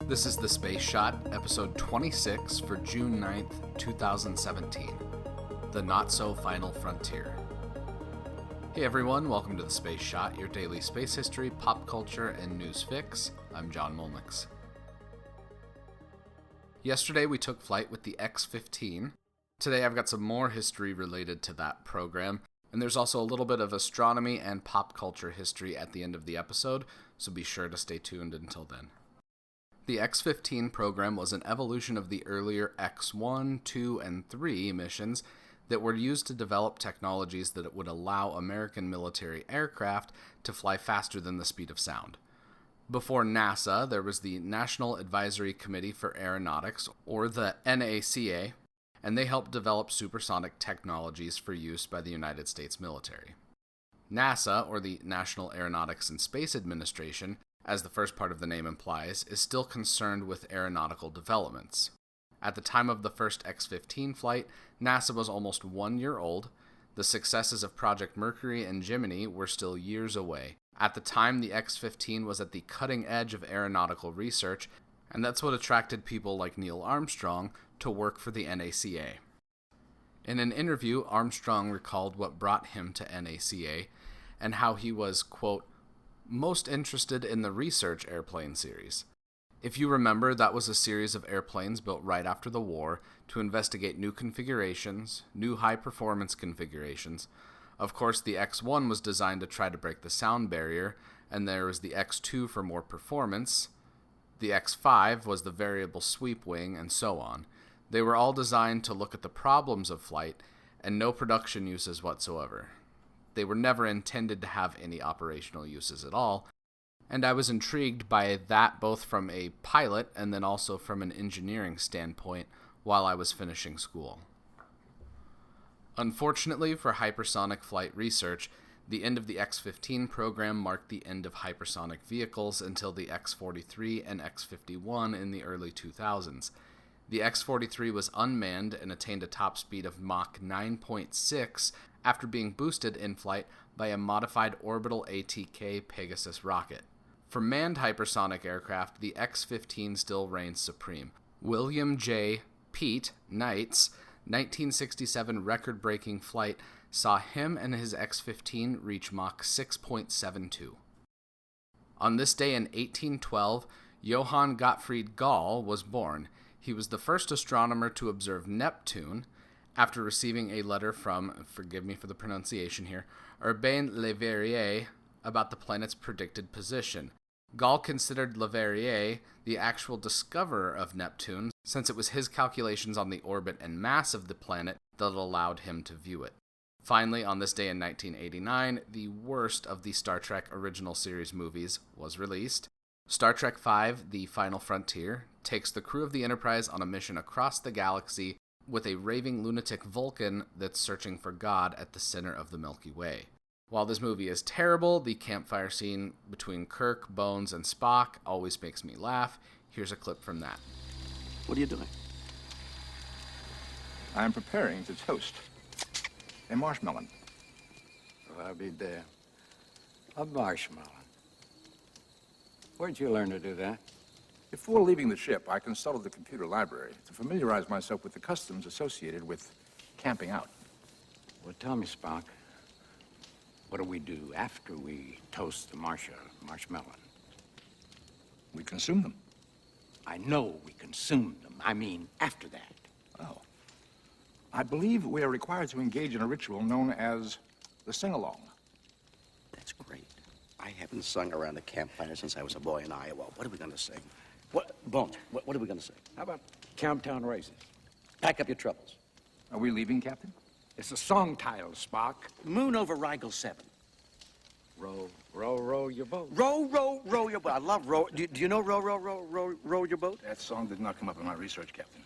This is The Space Shot, episode 26 for June 9th, 2017. The Not-So-Final Frontier. Hey everyone, welcome to The Space Shot, your daily space history, pop culture, and news fix. I'm John Molnix. Yesterday we took flight with the X-15. Today I've got some more history related to that program, and there's also a little bit of astronomy and pop culture history at the end of the episode, so be sure to stay tuned until then. The X-15 program was an evolution of the earlier X-1, 2, and 3 missions that were used to develop technologies that would allow American military aircraft to fly faster than the speed of sound. Before NASA, there was the National Advisory Committee for Aeronautics, or the NACA, and they helped develop supersonic technologies for use by the United States military. NASA, or the National Aeronautics and Space Administration, as the first part of the name implies, is still concerned with aeronautical developments. At the time of the first X-15 flight, NASA was almost 1 year old. The successes of Project Mercury and Gemini were still years away. At the time, the X-15 was at the cutting edge of aeronautical research, and that's what attracted people like Neil Armstrong to work for the NACA. In an interview, Armstrong recalled what brought him to NACA and how he was, quote, most interested in the research airplane series. If you remember, that was a series of airplanes built right after the war to investigate new configurations, new high-performance configurations. Of course, the X-1 was designed to try to break the sound barrier, and there was the X-2 for more performance. The X-5 was the variable sweep wing, and so on. They were all designed to look at the problems of flight, and no production uses whatsoever. They were never intended to have any operational uses at all, and I was intrigued by that both from a pilot and then also from an engineering standpoint while I was finishing school. Unfortunately for hypersonic flight research, the end of the X-15 program marked the end of hypersonic vehicles until the X-43 and X-51 in the early 2000s. The X-43 was unmanned and attained a top speed of Mach 9.6 after being boosted in flight by a modified orbital ATK Pegasus rocket. For manned hypersonic aircraft, the X-15 still reigns supreme. William J. Pete Knight's 1967 record-breaking flight saw him and his X-15 reach Mach 6.72. On this day in 1812, Johann Gottfried Galle was born. He was the first astronomer to observe Neptune, after receiving a letter from, forgive me for the pronunciation here, Urbain Le Verrier about the planet's predicted position. Galle considered Le Verrier the actual discoverer of Neptune, since it was his calculations on the orbit and mass of the planet that allowed him to view it. Finally, on this day in 1989, the worst of the Star Trek original series movies was released. Star Trek V, The Final Frontier, takes the crew of the Enterprise on a mission across the galaxy with a raving lunatic Vulcan that's searching for God at the center of the Milky Way. While this movie is terrible, the campfire scene between Kirk, Bones, and Spock always makes me laugh. Here's a clip from that. What are you doing? I'm preparing to toast a marshmallow. Oh, I'll be there. A marshmallow. Where'd you learn to do that? Before leaving the ship, I consulted the computer library to familiarize myself with the customs associated with camping out. Well, tell me, Spock, what do we do after we toast the marshmallow? We consume them. I know we consume them. I mean, after that. Oh. I believe we are required to engage in a ritual known as the sing-along. That's great. I haven't sung around a campfire since I was a boy in Iowa. What are we going to sing? What, Bones, what are we going to sing? How about Camptown Races? Pack up your troubles. Are we leaving, Captain? It's a song title, Spock. Moon over Rigel 7. Row, row, row your boat. Row, row, row your boat. I love row. Do you know row, row, row, row, row your boat? That song did not come up in my research, Captain.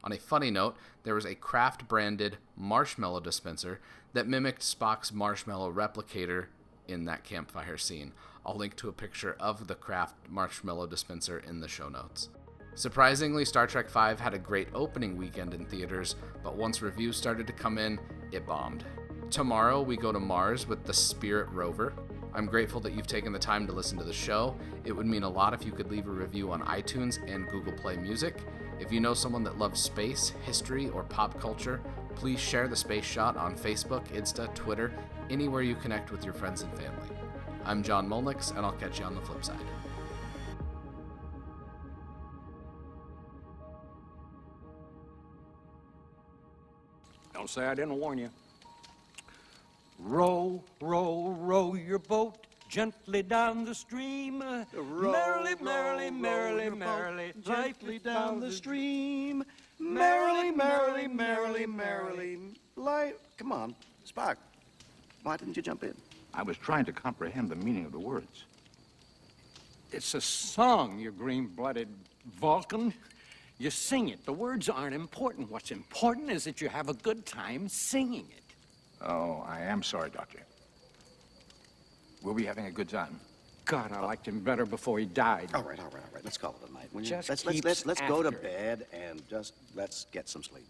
On a funny note, there was a Kraft-branded marshmallow dispenser that mimicked Spock's marshmallow replicator in that campfire scene. I'll link to a picture of the Kraft marshmallow dispenser in the show notes. Surprisingly, Star Trek V had a great opening weekend in theaters, but once reviews started to come in, it bombed. Tomorrow, we go to Mars with the Spirit rover. I'm grateful that you've taken the time to listen to the show. It would mean a lot if you could leave a review on iTunes and Google Play Music. If you know someone that loves space, history, or pop culture, please share the Space Shot on Facebook, Insta, Twitter, anywhere you connect with your friends and family. I'm John Molnix, and I'll catch you on the flip side. Don't say I didn't warn you. Row, row, row your boat gently down the stream. Merrily, merrily, merrily, merrily, gently down the stream. Merrily, merrily, merrily, merrily. Come on, Spock. Why didn't you jump in? I was trying to comprehend the meaning of the words. It's a song, you green-blooded Vulcan. You sing it. The words aren't important. What's important is that you have a good time singing it. Oh, I am sorry, Doctor. We'll be having a good time. God, I liked him better before he died. All right. Let's call it a night. will you? Just Let's keeps go to after. bed and just let's get some sleep.